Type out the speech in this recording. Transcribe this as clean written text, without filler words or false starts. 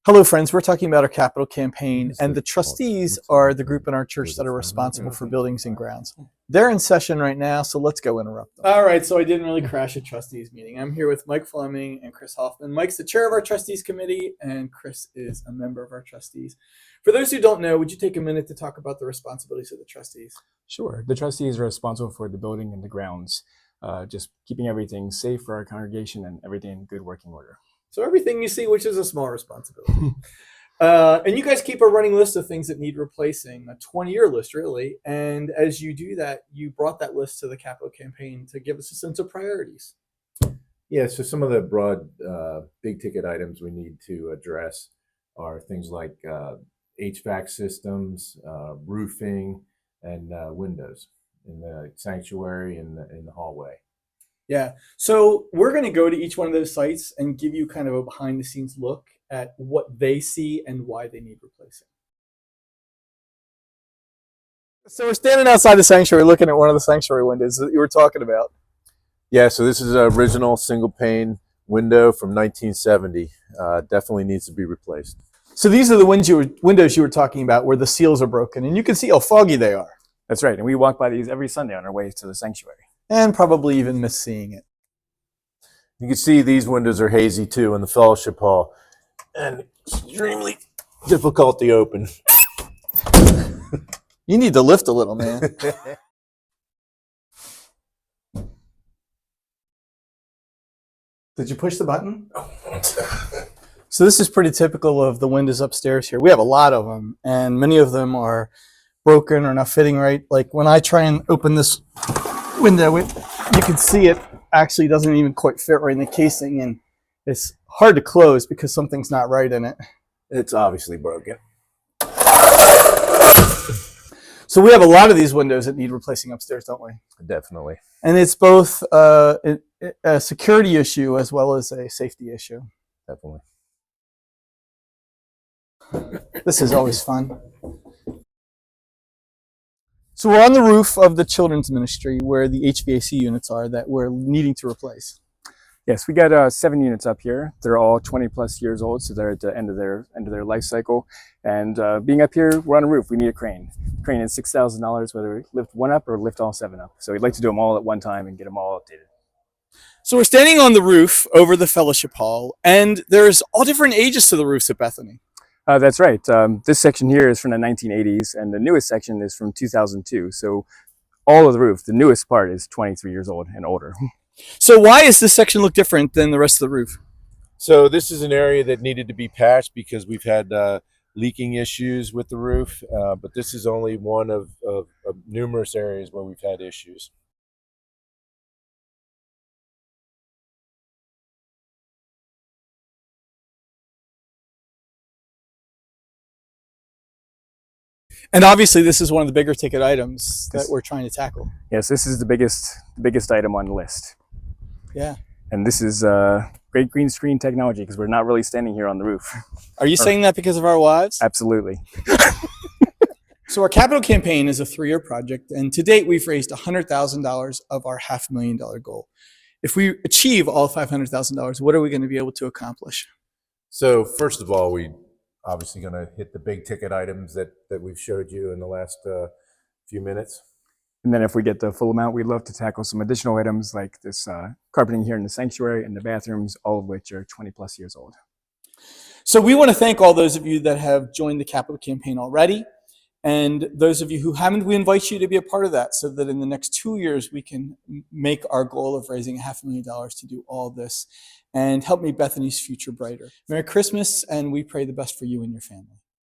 Hello, friends. We're talking about our capital campaign, and the trustees are the group in our church that are responsible for buildings and grounds. They're in session right now, so let's go interrupt them. All right, so I didn't really crash a trustees meeting. I'm here with Mike Fleming and Chris Hoffman. Mike's the chair of our trustees committee, and Chris is a member of our trustees. For those who don't know, would you take a minute to talk about the responsibilities of the trustees? Sure. The trustees are responsible for the building and the grounds, just keeping everything safe for our congregation and everything in good working order. So everything you see, which is a small responsibility. And you guys keep a running list of things that need replacing, a 20-year list, really. And as you do that, you brought that list to the capital campaign to give us a sense of priorities. Yeah, so some of the broad big ticket items we need to address are things like HVAC systems, roofing, and windows in the sanctuary and in the hallway. Yeah, so we're going to go to each one of those sites and give you kind of a behind the scenes look at what they see and why they need replacing. So we're standing outside the sanctuary looking at one of the sanctuary windows that you were talking about. Yeah, so this is an original single pane window from 1970. Definitely needs to be replaced. So these are the windows you were talking about where the seals are broken, and you can see how foggy they are. That's right. And we walk by these every Sunday on our way to the sanctuary. And probably even miss seeing it. You can see these windows are hazy too in the fellowship hall and extremely difficult to open. You need to lift a little, man. Did you push the button? So this is pretty typical of the windows upstairs here. We have a lot of them, and many of them are broken or not fitting right. Like when I try and open this window, you can see it actually doesn't even quite fit right in the casing, and it's hard to close because something's not right in it. It's obviously broken. So we have a lot of these windows that need replacing upstairs, don't we? Definitely. And it's both a security issue as well as a safety issue. Definitely. This is always fun. So we're on the roof of the children's ministry where the HVAC units are that we're needing to replace. Yes, we got 7 units up here. They're all 20 plus years old, so they're at the end of their life cycle. And being up here, we're on a roof. We need a crane. The crane is $6,000, whether we lift one up or lift all 7 up. So we'd like to do them all at one time and get them all updated. So we're standing on the roof over the fellowship hall, and there's all different ages to the roofs at Bethany. That's right. This section here is from the 1980s, and the newest section is from 2002. So all of the roof, the newest part, is 23 years old and older. So why does this section look different than the rest of the roof? So this is an area that needed to be patched because we've had leaking issues with the roof, but this is only one of numerous areas where we've had issues. And obviously this is one of the bigger ticket items that we're trying to tackle. Yes, this is the biggest item on the list. Yeah. And this is great green screen technology because we're not really standing here on the roof. Are you saying that because of our wives? Absolutely. So our capital campaign is a 3-year project, and to date we've raised $100,000 of our $500,000 goal. If we achieve all $500,000, what are we going to be able to accomplish? So first of all, we obviously going to hit the big ticket items that we've showed you in the last few minutes. And then if we get the full amount, we'd love to tackle some additional items like this carpeting here in the sanctuary and the bathrooms, all of which are 20 plus years old. So we want to thank all those of you that have joined the capital campaign already. And those of you who haven't, we invite you to be a part of that so that in the next 2 years, we can make our goal of raising $500,000 to do all this and help make Bethany's future brighter. Merry Christmas, and we pray the best for you and your family.